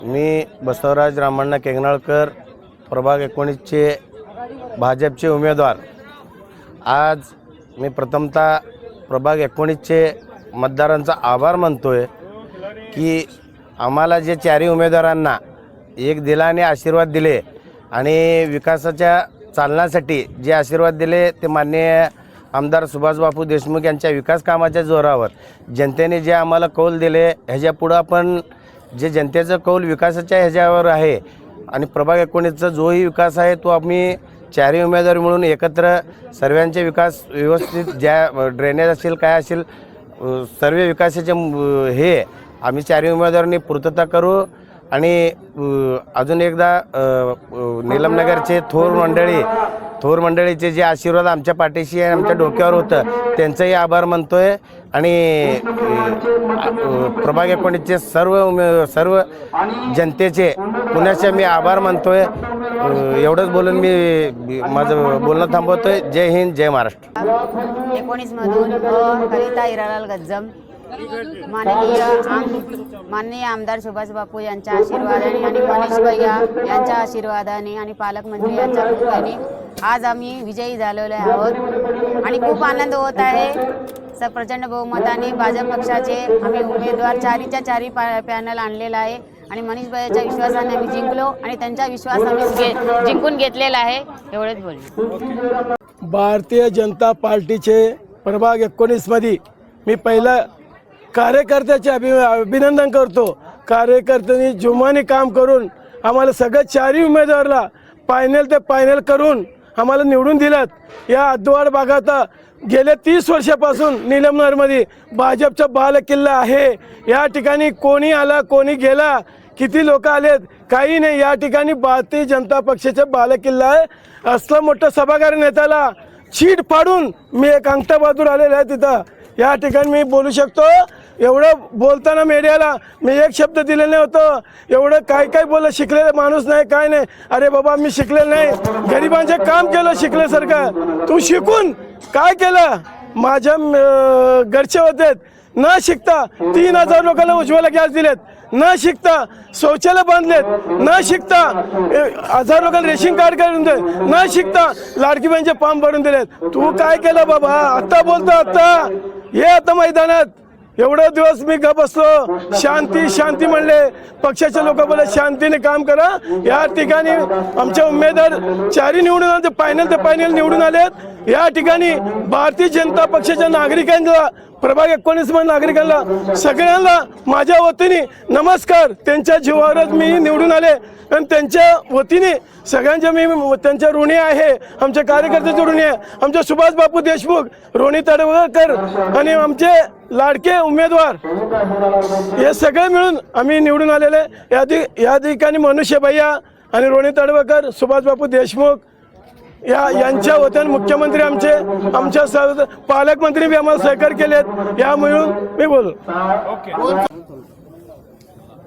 मी बसवराज रामण्णा केंगनाळकर प्रभाग 19चे भाजपचे उमेदवार। आज मी प्रथमतः प्रभाग 19चे मतदारांचा आभार मानतोय की आम्हाला जे चारही उमेदवारांना एक दिलाने आशीर्वाद दिले आणि विकासाच्या चालण्यासाठी जे आशीर्वाद दिले ते माननीय आमदार सुभाष बापू देशमुख यांच्या विकास कामाच्या जोरावर जनतेने जे आम्हाला कौल दिले ह्याच्यापुढं आपण जे जनतेचं कौल विकासाच्या ह्याच्यावर आहे आणि प्रभाग 19चा जोही विकास आहे तो आम्ही चारही उमेदवार मिळून एकत्र सर्वांचे विकास व्यवस्थित ज्या ड्रेनेज असेल काय असेल सर्व विकासाचे हे आम्ही चारही उमेदवारांनी पूर्तता करू। आणि अजून एकदा नीलमनगरचे थोर मंडळीचे जे आशीर्वाद आमच्या पाठीशी आहे आमच्या डोक्यावर होतं त्यांचंही आभार मानतोय। आणि प्रभाग 19चे सर्व जनतेचे पुण्याचे मी आभार मानतोय। एवढंच बोलून मी माझं बोलणं थांबवतोय। जय हिंद, जय महाराष्ट्र। 19 मधून कविता हिरालाल गज्जम माननीय आमदार सुभाष बापू यांच्या आशीर्वादाने आणि मनीष भैया यांच्या आशीर्वादाने आणि पालकमंत्री यांच्या कृपेने आज आम्ही विजयी झालेलो आहोत आणि खूप आनंद होत आहे। प्रचंड बहुमताने भाजप पक्षाचे आम्ही उमेदवार चारीच्या चारी पॅनल आणलेला आहे आणि मनीष भैयाच्या विश्वासाने आम्ही जिंकलो आणि त्यांचा विश्वास आम्ही जिंकून घेतलेला आहे। एवढेच बोलले। भारतीय जनता पार्टीचे प्रभाग 19 मध्ये मी पहिला कार्यकर्त्याचे अभिनंदन करतो। कार्यकर्त्यांनी जुमाने काम करून आम्हाला सगळ्या चारही उमेदवाराला फायनल ते फायनल करून आम्हाला निवडून दिलात। या अद्वाड भागात गेल्या 30 वर्षापासून नीलमनगरमध्ये भाजपचा बालेकिल्ला आहे। या ठिकाणी कोणी आला कोणी गेला किती लोक आलेत काही नाही, या ठिकाणी भारतीय जनता पक्षाचा बालेकिल्ला आहे। असलं मोठं सभागार नेत्याला चीट पाडून मी एक अंगठा बहादूर आलेला आहे तिथं। या ठिकाणी मी बोलू शकतो। एवढं बोलताना मीडियाला मी एक शब्द दिलेलं नव्हतं। एवढं काय बोललं, शिकलेला माणूस नाही काय नाही। अरे बाबा मी शिकलेलं नाही, गरिबांचे काम केलं शिकल्यासारखं। तू शिकून काय केलं? माझ्या घरचे होते न शिकता 3000 लोकांना उज्ज्वला गॅस दिलेत, न शिकता शौचालय बांधलेत, न शिकता 1000 लोकांना रेशन कार्ड करून दिले, न शिकता लाडकी बहिणीचे फॉर्म भरून दिलेत। तू काय केलं बाबा? आता बोलतो आता ये आता मैदानात। एवढे दिवस मी गप बसलो, शांती म्हणले, पक्षाचे लोक बोले शांतीने काम करा। या ठिकाणी आमचे उमेदवार चारही निवडून आले, फायनल ते फायनल निवडून आलेत। या ठिकाणी भारतीय जनता पक्षाच्या नागरिकांना प्रभाग 19 मध्ये नागरिकांना सगळ्यांना माझ्या वतीने नमस्कार। त्यांच्या जीवावरच मी निवडून आले आणि त्यांच्या वतीने सगळ्यांच्या मी त्यांच्या ऋणी आहे। आमच्या कार्यकर्त्याचे ऋणी आहे, आमचे सुभाष बापू देशमुख, रोणी तडवळकर आणि आमचे लाडके उमेदवार हे सगळे मिळून आम्ही निवडून आलेले। या ठिकाणी मनुष्य भैया आणि रोणी तडवळकर, सुभाष बापू देशमुख यांच्या वतीने मुख्यमंत्री आमच्या पालकमंत्री बी आम्हाला सहकार्य केलेत। या मिळून मी बोलू।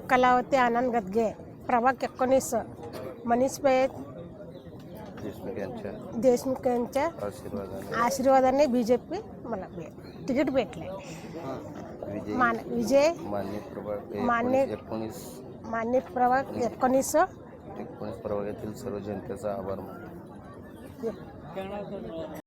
कलावती आनंद गदगे प्रभाग 19 मनीष भैया देशमुख यांच्या आशीर्वादाने बीजेपी मला तिकीट भेटले। विजय मान्य प्रभाग 19 प्रभागातील सर्व जनतेचा आभार मानतो।